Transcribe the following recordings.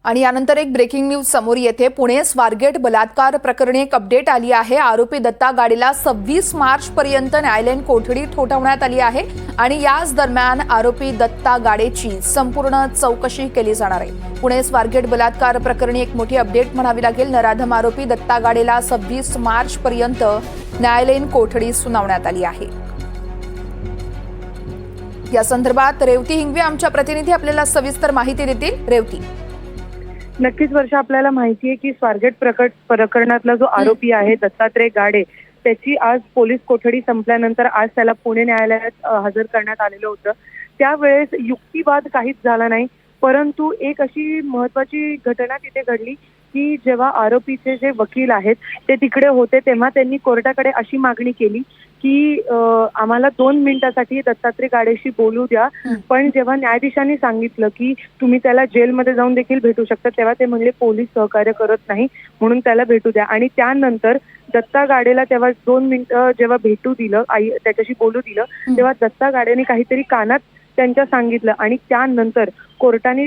आणि यानंतर एक ब्रेकिंग न्यूज समोर येते। पुणे स्वारगेट बलात्कार प्रकरणी एक अपडेट आली आहे। आरोपी दत्ता गाडेला 26 मार्च पर्यंत न्यायालयीन कोठडी ठोठावण्यात आली आहे आणि याच दरम्यान आरोपी दत्ता गाडेची संपूर्ण चौकशी केली जाणार आहे। पुणे स्वारगेट बलात्कार प्रकरणी एक मोठी अपडेट म्हणावी लागेल। नराधम आरोपी दत्ता गाडेला 26 मार्च पर्यंत न्यायालयीन कोठडी सुनावण्यात आली आहे। या संदर्भात रेवती हिंगवे आमच्या प्रतिनिधी आपल्याला सविस्तर माहिती देतील। रेवती, नक्कीच वर्षा, आपल्याला माहिती आहे की स्वारगेट प्रकरणातला जो आरोपी आहे दत्तात्रय गाडे, त्याची आज पोलीस कोठडी संपल्यानंतर आज त्याला पुणे न्यायालयात हजर करण्यात आलेलं होतं। त्यावेळेस युक्तिवाद काहीच झाला नाही, परंतु एक अशी महत्त्वाची घटना तिथे घडली की जेव्हा आरोपीचे जे वकील आहेत ते तिकडे होते तेव्हा त्यांनी कोर्टाकडे अशी मागणी केली की आम्हाला 2 मिनिटासाठी दत्तात्रय गाडेशी बोलू द्या। पण जेव्हा न्यायाधीशांनी सांगितलं की तुम्ही त्याला जेलमध्ये जाऊन देखील भेटू शकता, तेव्हा ते म्हणले पोलीस सहकार्य करत नाही, म्हणून त्याला भेटू द्या। आणि त्यानंतर दत्ता गाडेला तेव्हा 2 मिनिटं जेव्हा भेटू दिलं, त्याच्याशी बोलू दिलं, तेव्हा दत्ता गाडेने काहीतरी कानात त्यांच्या सांगितलं आणि त्यानंतर कोर्टाने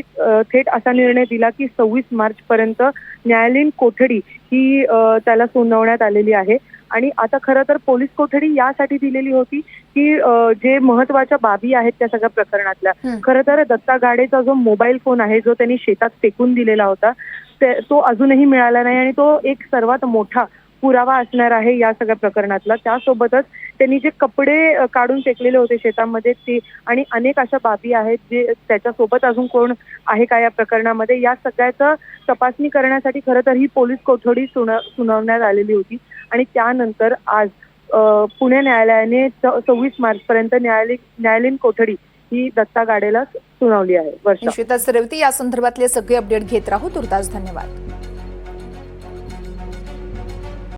थेट असा निर्णय दिला की 26 मार्च पर्यंत न्यायालयीन कोठडी ही त्याला सुनावण्यात आलेली आहे। आणि आता खरं तर पोलीस कोठडी यासाठी दिलेली होती की जे महत्त्वाच्या बाबी आहेत त्या सगळ्या प्रकरणातल्या, खरं तर दत्ता गाडेचा जो मोबाईल फोन आहे जो त्यांनी शेतात फेकून दिलेला होता तो अजूनही मिळाला नाही आणि तो एक सर्वात मोठा पुरावा असणार आहे या सगळ्या प्रकरणातला। त्यासोबतच त्यांनी जे कपडे काढून फेकलेले होते शेतामध्ये ते आणि अनेक अशा बाबी आहेत जे त्याच्यासोबत अजून कोण आहे का या प्रकरणामध्ये, या सगळ्याचं तपासणी करण्यासाठी खरं तर ही पोलीस कोठडी सुनावण्यात आलेली होती। आणि त्यानंतर आज पुणे न्यायालयाने 26 मार्च पर्यंत न्यायालयीन कोठडी ही दत्ता गाडेला सुनावली आहे। वर्षा, निश्चितच रेवती, या संदर्भातले सगळे अपडेट घेत राहू। तुर्तास धन्यवाद।